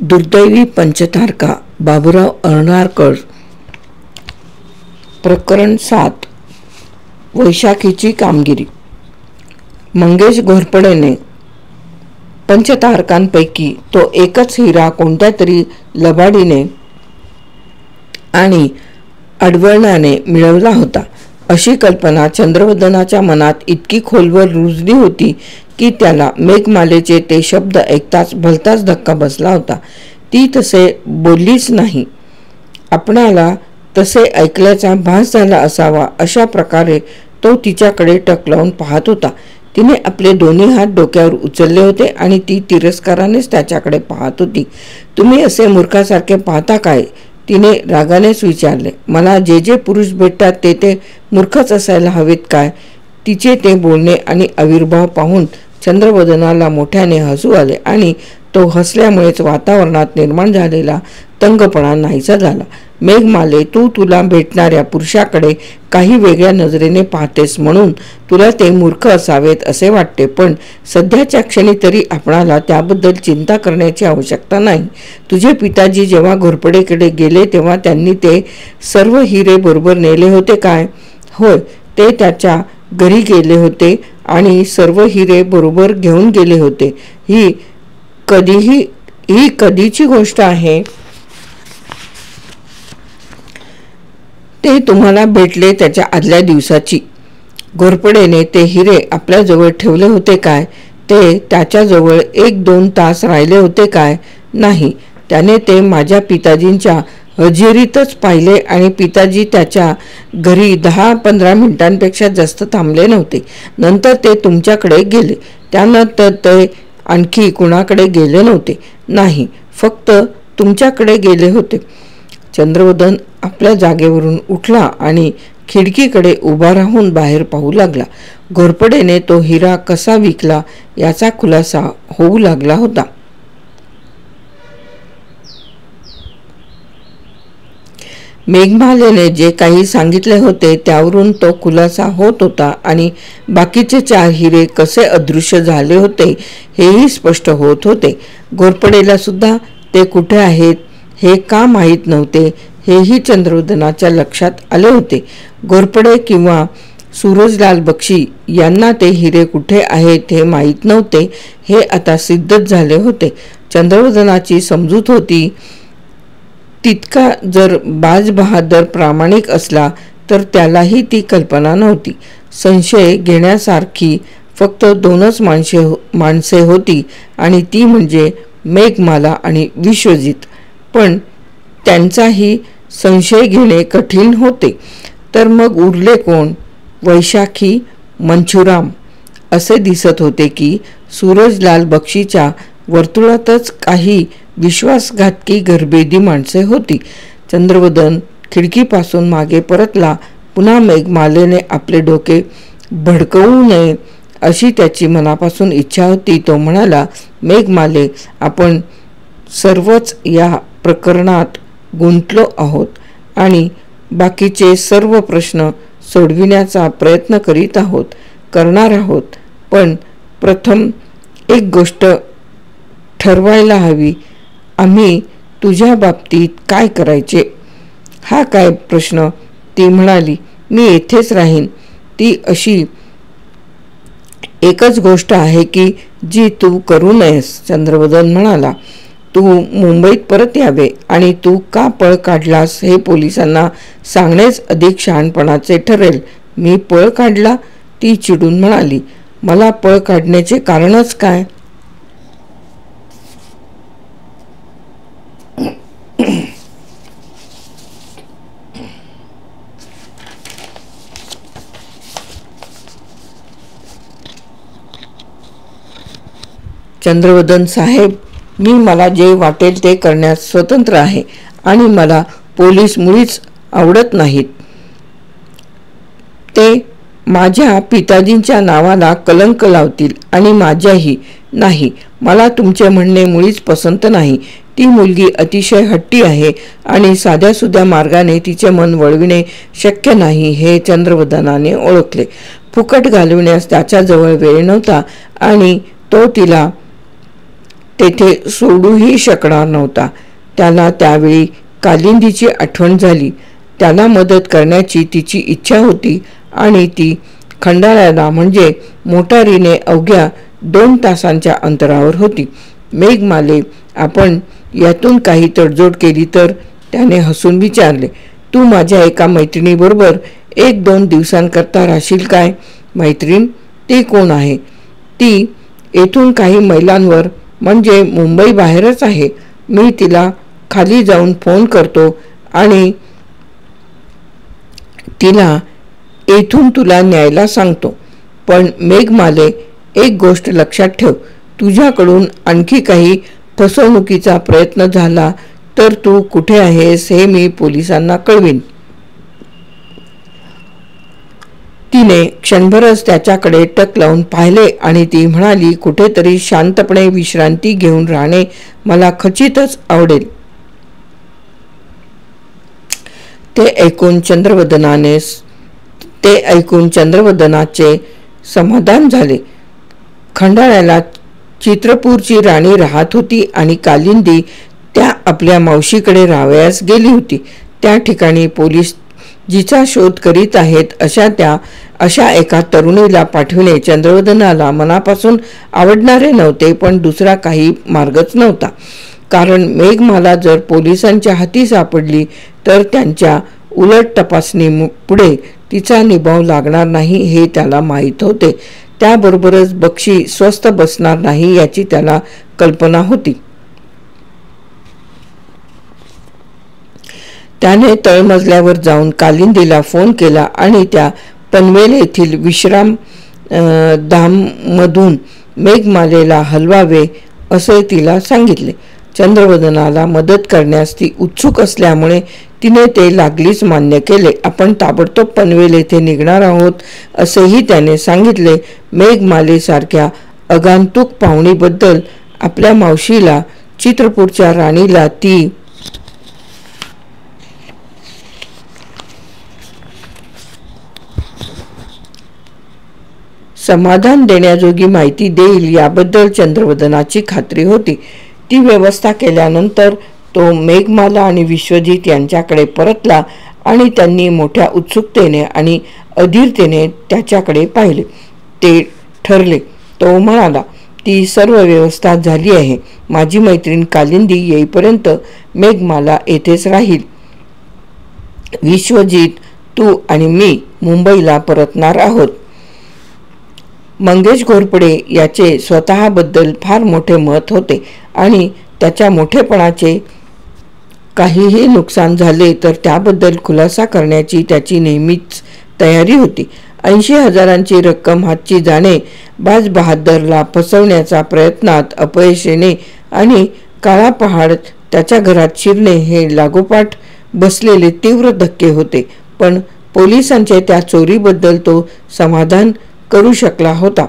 दुर्दैवी पंचतारका बाबूराव अर्नाळकर. प्रकरण 7. वैशाखीची कामगिरी. मंगेश घोरपडेने पंचतारकांपैकी तो एकच हिरा कोणत्या तरी लबाडीने आणि अडवळणाने मिळवला होता, अशी कल्पना चंद्रवदनाच्या मनात इतकी खोलवर रुजली होती की त्याला मेघमालेचे ते शब्द ऐकताच भलताच धक्का बसला होता. ती तसे बोललीच नाही. आपणाला तसे ऐकल्याचा भास झाला असावा अशा प्रकारे तो तिच्याकडे टक लावून पाहत होता. तिने आपले दोन्ही हात डोक्यावर उचलले होते आणि ती तिरस्कारानेच त्याच्याकडे पाहत होती. तुम्ही असे मूर्खासारखे पाहता काय? तिने रागानेच विचारले. मला जे जे पुरुष भेटतात ते मूर्खच असायला हवेत काय? तिचे ते बोलणे आणि आविर्भाव पाहून चंद्रवदनाला मोठ्याने हसू आले आणि तो हसल्यामुळेच वातावरणात निर्माण झालेला तंगपणा नाहीसा झाला. मेघमाले, तुला भेटणाऱ्या पुरुषाकडे काही वेगळ्या नजरेने पाहतेस म्हणून तुला ते मूर्ख असावेत असे वाटते, पण सध्याच्या क्षणी तरी आपणाला त्याबद्दल चिंता करण्याची आवश्यकता नाही. तुझे पिताजी जेव्हा घोरपडेकडे गेले तेव्हा त्यांनी ते सर्व हिरे बरोबर नेले होते काय? होय, ते त्याच्या घरी गेले होते आणि सर्व हिरे बरोबर घेऊन गेले होते. ही कधीची गोष्ट आहे? ते तुम्हाला भेटले त्याच्या आदल्या दिवसाची. घोरपडेने ते हिरे आपल्याजवळ ठेवले होते काय? ते त्याच्याजवळ 1-2 तास राहिले होते काय? नाही, त्याने ते माझ्या पिताजींच्या हजेरीतच पाहिले आणि पिताजी त्याच्या घरी 10-15 मिनिटांपेक्षा जास्त थांबले नव्हते. नंतर ते तुमच्याकडे गेले. त्यानंतर ते आणखी कुणाकडे गेले नव्हते. नाही, फक्त तुमच्याकडे गेले होते. चंद्रवदन आपल्या जागेवरून उठला आणि खिडकीकडे उभा राहून बाहेर पाहू लागला. घोरपडेने तो हिरा कसा विकला याचा खुलासा होऊ लागला होता. मेघमालेने जे काही सांगितले होते त्यावरून तो खुलासा होत होता आणि बाकीचे 4 हिरे कसे अदृश्य झाले होते हेही स्पष्ट होत होते. घोरपडेला सुद्धा ते कुठे आहेत हे का माहीत नव्हते हेही चंद्रवदनाच्या लक्षात आले होते. घोरपडे किंवा सूरजलाल बक्षी यांना ते हिरे कुठे आहेत हे माहीत नव्हते हे आता सिद्धच झाले होते. चंद्रवदनाची समजूत होती तितका जर बाज-बहादर प्रामाणिक असला तर त्यालाही ती कल्पना नव्हती. संशय घेण्यासारखी फक्त 2च माणसे होती आणि ती म्हणजे मेघमाला आणि विश्वजित. पण त्यांचाही संशय घेणे कठीण होते. तर मग उरले कोण? वैशाखी, मंछुराम. असे दिसत होते की सूरजलाल बक्षीच्या वर्तुळातच काही विश्वासघातकी घरभेदी माणसे होती. चंद्रवदन खिडकीपासून मागे परतला. पुन्हा मेघमालेने आपले डोके भडकवू नये अशी त्याची मनापासून इच्छा होती. तो म्हणाला, मेघमाले, आपण सर्वच या प्रकरणात गुंतलो आहोत आणि बाकीचे सर्व प्रश्न सोडविण्याचा प्रयत्न करणार आहोत. पण प्रथम एक गोष्ट ठरवायला हवी. आम्ही तुझ्या बाबतीत काय करायचे? हा काय प्रश्न? ती म्हणाली, मी येथेच राहीन. ती अशी एकच गोष्ट आहे की जी तू करू नयेस. चंद्रवदन म्हणाला, तू मुंबईत परत यावे आणि तू का पळ काढलास हे पोलिसांना सांगणेच अधिक शहाणपणाचे ठरेल. मी पळ काढला? ती चिडून म्हणाली, मला पळ काढण्याचे कारणच काय? चंद्रवदन साहेब, मला जे वाटेल ते करण्यास स्वतंत्र आहे आणि मला पोलीस मुळीच आवडत नाहीत. ते माझ्या पिताजींच्या नावाला कलंक लावतील आणि माझ्याही. नाही, मला तुमचे म्हणणे मुळीच पसंत नाही. ती मुलगी अतिशय हट्टी आहे आणि साध्यासुध्या मार्गाने तिचे मन वळविणे शक्य नाही हे चंद्रवदनाने ओळखले. फुकट घालविण्यास त्याच्याजवळ वेळ नव्हता आणि तो तिला तेथे सोडूही शकणार नव्हता. त्याला त्यावेळी कालिंदीची आठवण झाली. त्याला मदत करण्याची तिची इच्छा होती आणि ती खंडाळ्याला म्हणजे मोटारीने अवघ्या 2 तासांच्या अंतरावर होती. मेघमाले, आपण यातून काही तडजोड केली तर? त्याने हसून विचारले. तू माझ्या एका मैत्रिणीबरोबर 1-2 दिवसांकरता राहशील काय? मैत्रीण? ती कोण आहे? ती येथून काही मैलांवर म्हणजे मुंबई बाहेरच आहे. मी तिला खाली जाऊन फोन करतो आणि तिला येथून तुला न्यायला सांगतो. पण मेघमाले, एक गोष्ट लक्षात ठेव. तुझ्याकडून आणखी काही फसवणुकीचा प्रयत्न झाला तर तू कुठे आहेस हे मी पोलिसांना कळवीन. तिने क्षणभरच त्याच्याकडे टक लावून पाहिले आणि ती म्हणाली, कुठेतरी शांतपणे विश्रांती घेऊन राहणे मला खचितच आवडेल. ते ऐकून चंद्रवदनाचे समाधान झाले. खंडाळ्याला चित्रपूरची राणी राहत होती आणि कालिंदी त्या आपल्या मावशीकडे राहावयास गेली होती. त्या ठिकाणी पोलीस जिचा शोध करीत आहेत अशा एका तरुणीला पाठविणे चंद्रवदनाला मनापासून आवडणारे नव्हते. पण दुसरा काही मार्गच नव्हता. कारण मेघमाला जर पोलिसांच्या हाती सापडली तर त्यांच्या उलट तपासणी पुढे तिचा निभाव लागणार नाही हे त्याला माहीत होते. त्याबरोबरच बक्षी स्वस्त बसणार नाही याची त्याला कल्पना होती. त्याने तळमजल्यावर जाऊन कालिंदीला फोन केला आणि त्या पनवेल येथील विश्राम धाममधून मेघमालेला हलवावे असे तिला सांगितले. चंद्रवदनाला मदत करण्यास ती उत्सुक असल्यामुळे तिने ते लागलीच मान्य केले. आपण ताबडतोब पनवेल येथे निघणार आहोत असेही त्याने सांगितले. मेघमालेसारख्या आगंतुक पाहुणीबद्दल आपल्या मावशीला, चित्रपूरच्या राणीला ती समाधान देण्याजोगी माहिती देईल याबद्दल चंद्रवदनाची खात्री होती. ती व्यवस्था केल्यानंतर तो मेघमाला आणि विश्वजित यांच्याकडे परतला आणि त्यांनी मोठ्या उत्सुकतेने आणि अधीरतेने त्याच्याकडे पाहिले. ते ठरले. तो म्हणाला, ती सर्व व्यवस्था झाली आहे. माझी मैत्रीण कालिंदी येईपर्यंत मेघमाला येथेच राहील. विश्वजित, तू आणि मी मुंबईला परतणार आहोत. मंगेश घोरपडे याचे स्वतःबद्दल फार मोठे मत होते आणि त्याच्या मोठेपणाचे काहीही नुकसान झाले तर त्याबद्दल खुलासा करण्याची त्याची नेहमीच तयारी होती. 80,000ची रक्कम हातची जाणे, बाज बहादरला फसवण्याच्या प्रयत्नात अपयश येणे आणि काळा पहाड त्याच्या घरात शिरणे हे लागोपाठ बसलेले तीव्र धक्के होते. पण पोलिसांचे त्या चोरीबद्दल तो समाधान करू शकला होता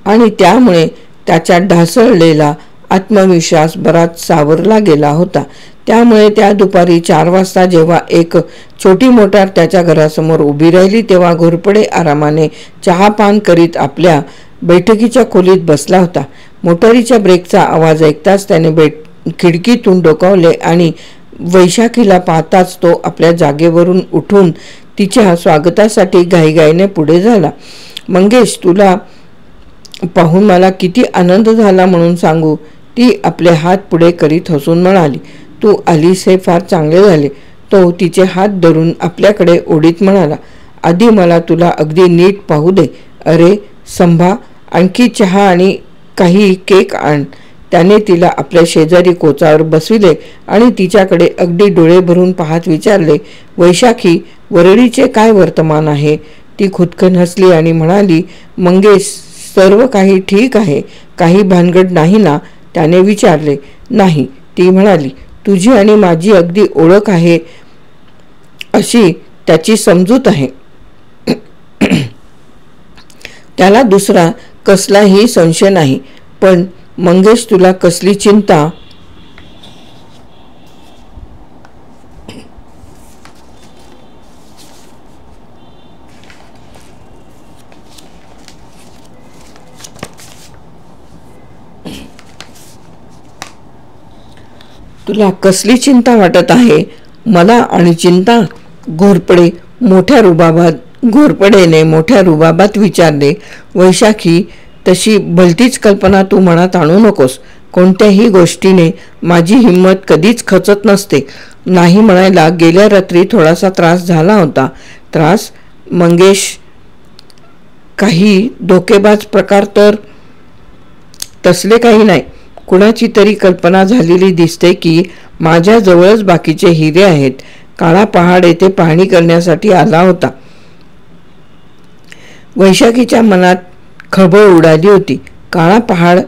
आणि त्यामुळे त्याचा ढासळलेला आत्मविश्वास बराच सावरला गेला होता. त्यामुळे त्या दुपारी 4 वाजता जेव्हा एक छोटी मोटार त्याच्या घरासमोर उभी राहिली तेव्हा घोरपडे आरामाने चहापान करीत आपल्या बैठकीच्या खोलीत बसला होता. मोटारीच्या ब्रेकचा आवाज ऐकताच त्याने खिडकीतून डोकावले आणि वैशाखीला पाहताच तो आपल्या जागेवरून उठून तिच्या स्वागतासाठी घाईघाईने पुढे झाला. मंगेश, तुला पाहून मला किती आनंद झाला म्हणून सांगू? ती आपले हात पुढे करीत हसून म्हणाली. तू आलीस हे फार चांगले झाले. तो तिचे हात धरून आपल्याकडे ओढीत म्हणाला, आधी मला तुला अगदी नीट पाहू दे. अरे संभा, आणखी चहा आणि काही केक आण. त्याने तिला आपल्या शेजारी कोचावर बसविले आणि तिच्याकडे अगदी डोळे भरून पाहत विचारले, वैशाखी, वरळीचे काय वर्तमान आहे? ती खुदकन हसली आणि म्हणाली, मंगेश, सर्व काही ठीक आहे. काही भानगड नाही ना? त्याने विचारले. नाही, ती म्हणाली. तुझी आणि माझी अगदी ओळख आहे अशी त्याची समजूत आहे. त्याला दुसरा कसलाही संशय नाही. पण मंगेश, तुला कसली चिंता? तुला कसली चिंता वाटत आहे? मला आणि चिंता? घोरपडेने मोठ्या रुबाबात विचारले. वैशाखी, तशी भलतीच कल्पना तू मनात आणू नकोस. कोणत्याही गोष्टीने माझी हिंमत कधीच खचत नसते. नाही म्हणायला गेल्या रात्री थोडासा त्रास झाला होता. त्रास? मंगेश, काही धोकेबाज प्रकार तर? तसले काही नाही. कुणाची तरी कल्पना झालेली दिसते की माझ्याजवळच बाकीचे हिरे आहेत. काळा पहाड येथे पाहणी करण्यासाठी आला होता. वैशाखीच्या मनात खळबळ उडाली होती. काळा पहाड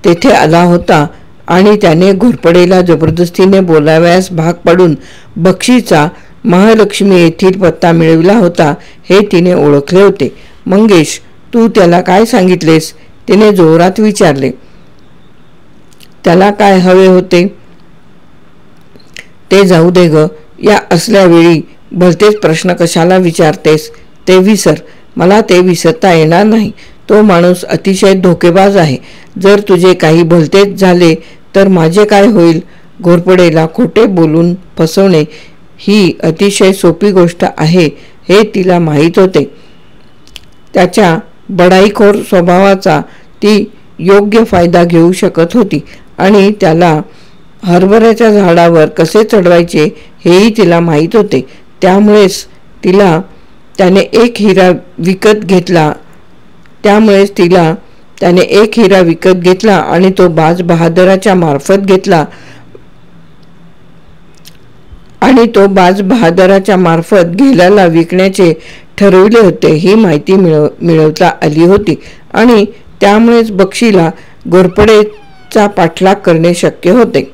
तेथे आला होता आणि त्याने घोरपडेला जबरदस्तीने बोलावयास भाग पाडून बक्षीचा महालक्ष्मी येथील पत्ता मिळविला होता हे तिने ओळखले होते. मंगेश, तू त्याला काय सांगितलेस? तिने जोरात विचारले. त्याला काय हवे होते? ते जाऊ दे ग. या असल्या वेळी भलतेच प्रश्न कशाला विचारतेस? ते विसर. मला ते विसरता येणार नाही. तो माणूस अतिशय धोकेबाज आहे. जर तुझे काही भलतेच झाले तर माझे काय होईल? घोरपडेला खोटे बोलून फसवणे ही अतिशय सोपी गोष्ट आहे हे तिला माहीत होते. त्याच्या बडाईखोर स्वभावाचा ती योग्य फायदा घेऊ शकत होती आणि त्याला हरभऱ्याच्या झाडावर कसे चढवायचे हेही तिला माहीत होते. त्यामुळेच त्याने एक हिरा विकत घेतला आणि तो बाज बहादराच्या मार्फत गेल्याला विकण्याचे ठरविले होते. ही माहिती मिळवता आली होती आणि त्यामुळेच बक्षीला घोरपडेचा पाठलाग करणे शक्य होते.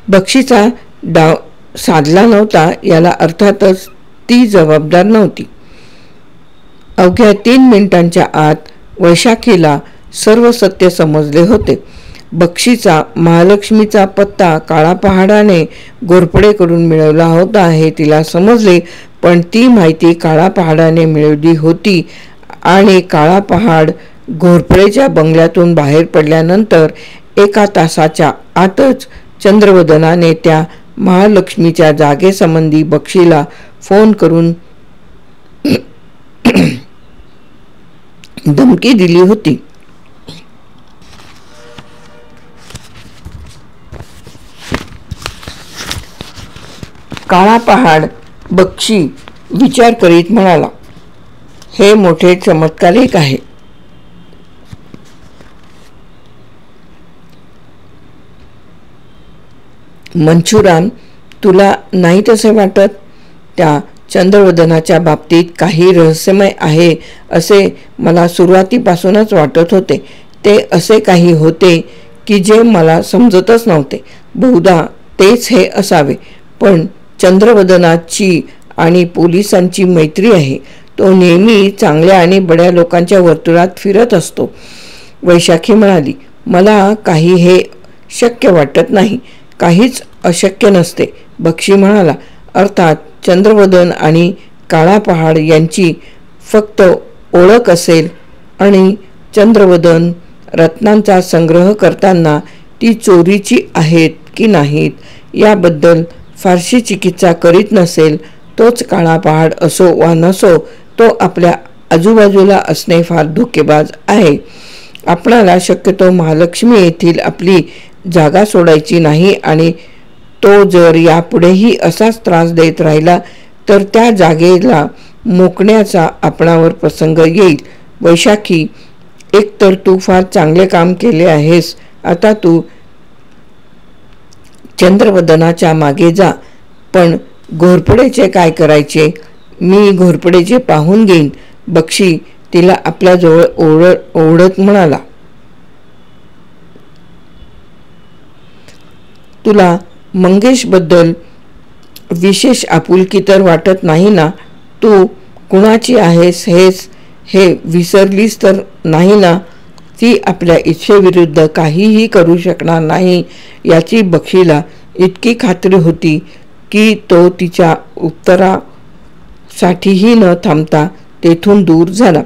बक्षीचा डाव साधला नव्हता याला अर्थातच ती जबाबदार नव्हती. अवघ्या 3 मिनिटांच्या आत वैशाखीला सर्व सत्य समजले होते. बक्षीचा महालक्ष्मीचा पत्ता काळा पहाडाने घोरपडेकडून मिळवला होता हे तिला समजले. पण ती माहिती काळा पहाडाने मिळवली होती आणि काळा पहाड घोरपडेच्या बंगल्यातून बाहेर पडल्यानंतर 1 तासाच्या आतच चंद्रवदनाने त्या महालक्ष्मीच्या जागेसंबंधी बक्षीला फोन करून धमकी दिली होती. काळा पहाड बक्षी विचार करीत म्हणाला, हे मोठे चमत्कारिक आहे. मंचुराम, तुला नाही तसे वाटत? त्या चंद्रवदनाच्या बाबतीत काही रहस्यमय आहे असे मला सुरुवातीपासूनच वाटत होते. ते असे काही होते की जे मला समजतच नव्हते. बहुधा तेच हे असावे. पण चंद्रवदनाची आणि पोलिसांची मैत्री आहे. तो नेहमी चांगल्या आणि बड्या लोकांच्या वर्तुळात फिरत असतो. वैशाखी म्हणाली, मला काही हे शक्य वाटत नाही. काहीच अशक्य नसते. बक्षी म्हणाला, अर्थात चंद्रवदन आणि काळा पहाड यांची फक्त ओळख असेल आणि चंद्रवदन रत्नांचा संग्रह करताना ती चोरीची आहेत की नाहीत याबद्दल फारशी चिकित्सा करीत नसेल. तोच काळा पहाड असो वा नसो, तो आपल्या आजूबाजूला असणे फार धोकेबाज आहे. आपणाला शक्यतो महालक्ष्मी येथील आपली जागा सोडायची नाही आणि तो जर यापुढेही असाच त्रास देत राहिला तर त्या जागेला मोकण्याचा आपणावर प्रसंग येईल. वैशाखी, एकतर तू फार चांगले काम केले आहेस. आता तू चंद्रवदनाच्या मागे जा. पण घोरपडेचे काय करायचे? मी घोरपडेचे पाहून घेईन. बक्षी तिला आपल्याजवळ ओढत म्हणाला, तुला मंगेशबद्दल विशेष आपुलकी तर वाटत नाही ना? तू कुणाची आहेस हे विसरलीस तर नाही ना? ती आपल्या इच्छेविरुद्ध काहीही करू शकणार नाही याची बक्षीला इतकी खात्री होती की तो तिच्या उत्तरासाठीही न थांबता तेथून दूर झाला.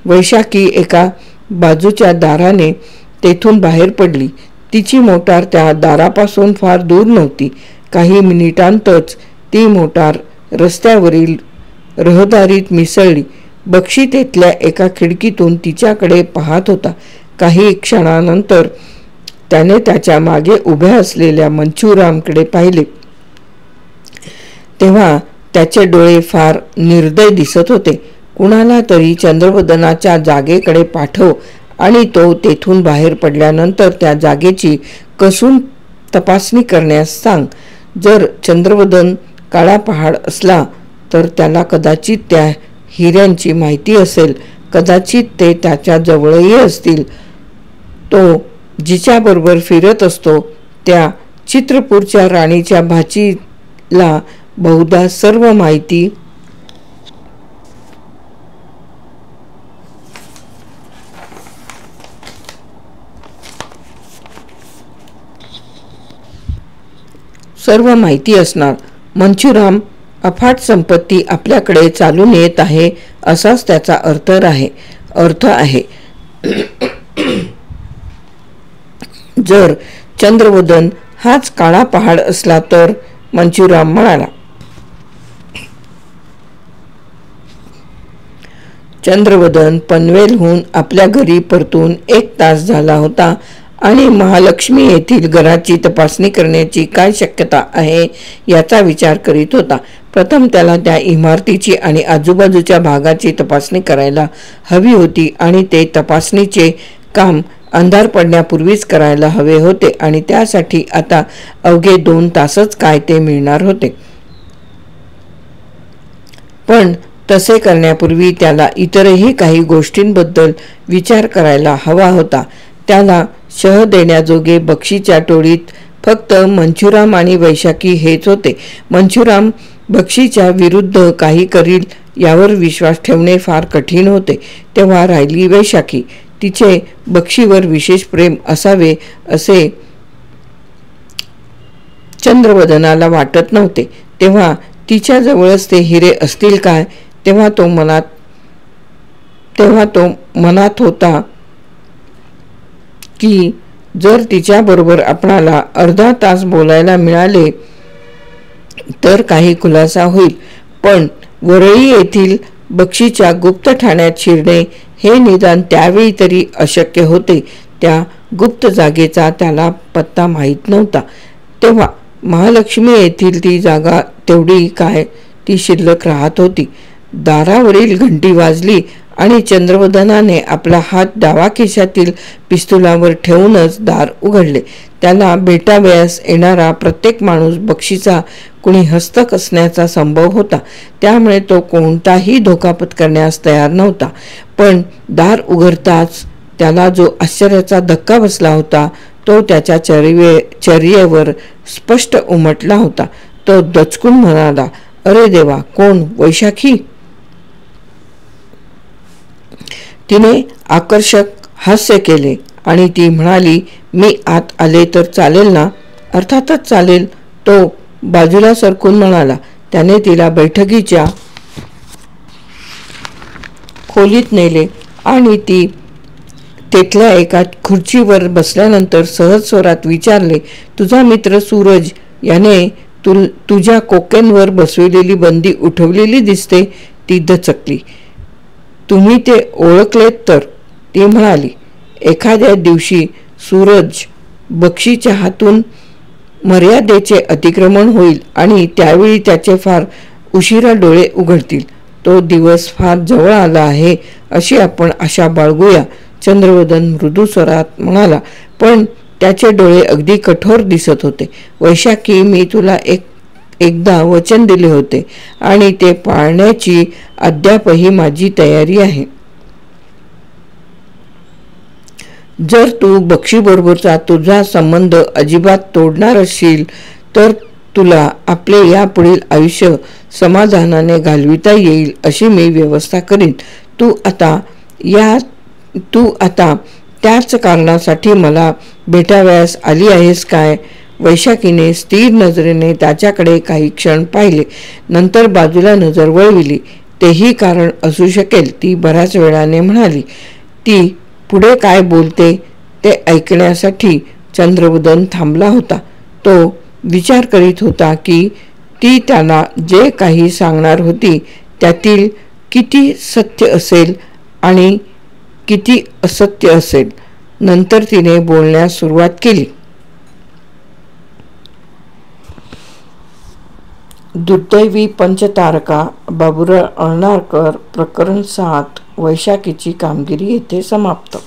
वैशाखी एका बाजूच्या दाराने तेथून बाहेर पडली. तिची मोटार त्या दारापासून फार दूर नव्हती. काही मिनिटांतच ती मोटार रस्त्यावरील रहदारीत मिसळली. बक्षी तेथल्या एका खिडकीतून तिच्याकडे पाहत होता. काही क्षणानंतर त्याने त्याच्या मागे उभ्या असलेल्या मंचुरामकडे पाहिले. तेव्हा त्याचे डोळे फार निर्दय दिसत होते. कुणाला तरी चंद्रवदनाच्या जागेकडे पाठव आणि तो तेथून बाहेर पडल्यानंतर त्या जागेची कसून तपासणी करण्यास सांग. जर चंद्रवदन काळा पहाड असला तर त्याला कदाचित त्या हिऱ्यांची माहिती असेल. कदाचित ते त्याच्या जवळही असतील. तो जिच्याबरोबर फिरत असतो त्या चित्रपूरच्या राणीच्या भाचीला बहुधा सर्व माहिती असणार. मंचुराम अफाट संपत्ती आपल्याकडे चालून येत आहे असाच त्याचा अर्थ आहे. जर चंद्रवदन हाच काळा पहाड असला तर, मंचुराम म्हणाला. चंद्रवदन पनवेलहून आपल्या घरी परतून 1 तास झाला होता आणि महालक्ष्मी येथील घराची तपासणी करण्याची काय शक्यता आहे याचा विचार करीत होता. प्रथम त्याला त्या इमारतीची आणि आजूबाजूच्या भागाची तपासणी करायला हवी होती आणि ते तपासणीचे काम अंधार पडण्यापूर्वीच करायला हवे होते आणि त्यासाठी आता अवघे 2 तासच काय ते मिळणार होते. पण तसे करण्यापूर्वी त्याला इतरही काही गोष्टींबद्दल विचार करायला हवा होता. त्याला शह देण्याजोगे बक्षीच्या टोळीत फक्त मंचुराम आणि वैशाखी हेच होते. मंचुराम बक्षीच्या विरुद्ध काही करील यावर विश्वास ठेवणे फार कठीण होते. तेव्हा राहिली वैशाखी. तिचे बक्षीवर विशेष प्रेम असावे असे चंद्रवदनाला वाटत नव्हते. तेव्हा तिच्याजवळच ते हिरे असतील काय? तेव्हा तो मनात होता की जर तिच्याबरोबर आपणाला अर्धा तास बोलायला मिळाले तर काही खुलासा होईल. पण वरळी येथील बक्षीच्या गुप्त ठाण्यात शिरणे हे निदान त्यावेळी तरी अशक्य होते. त्या गुप्त जागेचा त्याला पत्ता माहीत नव्हता. तेव्हा महालक्ष्मी येथील ती जागा तेवढी काय ती शिल्लक राहत होती. दारावरील घंटी वाजली आणि चंद्रवदनाने आपला हात डावा खिशातील पिस्तुलावर ठेवूनच दार उघडले. त्याला भेटावयास येणारा प्रत्येक माणूस बक्षीचा कुणी हस्तक असण्याचा संभव होता. त्यामुळे तो कोणताही धोका पत्करण्यास तयार नव्हता. पण दार उघडताच त्याला जो आश्चर्याचा धक्का बसला होता तो त्याच्या चर्येवर स्पष्ट उमटला होता. तो दचकून म्हणाला, अरे देवा, कोण? वैशाखी? तिने आकर्षक हास्य केले आणि ती म्हणाली, मी आत आले तर चालेल ना? अर्थातच चालेल, तो बाजूला सरकून म्हणाला. त्याने तिला बैठकीच्या खोलीत नेले आणि ती तेथल्या एका खुर्चीवर बसल्यानंतर सहज स्वरात विचारले, तुझा मित्र सूरज याने तुझ्या कोकेनवर बसविलेली बंदी उठवलेली दिसते. ती दचकली. तुम्ही ते ओळखलेत तर? ती म्हणाली, एखाद्या दिवशी सूरज बक्षीच्या हातून मर्यादेचे अतिक्रमण होईल आणि त्यावेळी त्याचे फार उशिरा डोळे उघडतील. तो दिवस फार जवळ आला आहे अशी आपण आशा बाळगूया. चंद्रवदन मृदू स्वरात म्हणाला. पण त्याचे डोळे अगदी कठोर दिसत होते. वैशाखी, मी तुला एकदा वचन दिले होते आणि ते पाळण्याची अद्यापही माझी तयारी आहे. जर तू बक्षीबरोबरचा तुझा संबंध अजिबात तोडणार असशील तर तुला आपले यापुढील आयुष्य समाधानाने घालविता येईल अशी मी व्यवस्था करीन. तू आता त्याच कारणासाठी मला भेटावयास आली आहेस काय? वैशाखीने स्थिर नजरेने त्याच्याकडे काही क्षण पाहिले. नंतर बाजूला नजर वळविली. तेही कारण असू शकेल, ती बऱ्याच वेळाने म्हणाली. ती पुढे काय बोलते ते ऐकण्यासाठी चंद्रवदन थांबला होता. तो विचार करीत होता की ती त्याला जे काही सांगणार होती त्यातील किती सत्य असेल आणि किती असत्य असेल. नंतर तिने बोलण्यास सुरुवात केली. दुर्दैवी पंचतारका बाबूराव अळनारकर प्रकरण 7 वैशाखीची कामगिरी येथे समाप्त.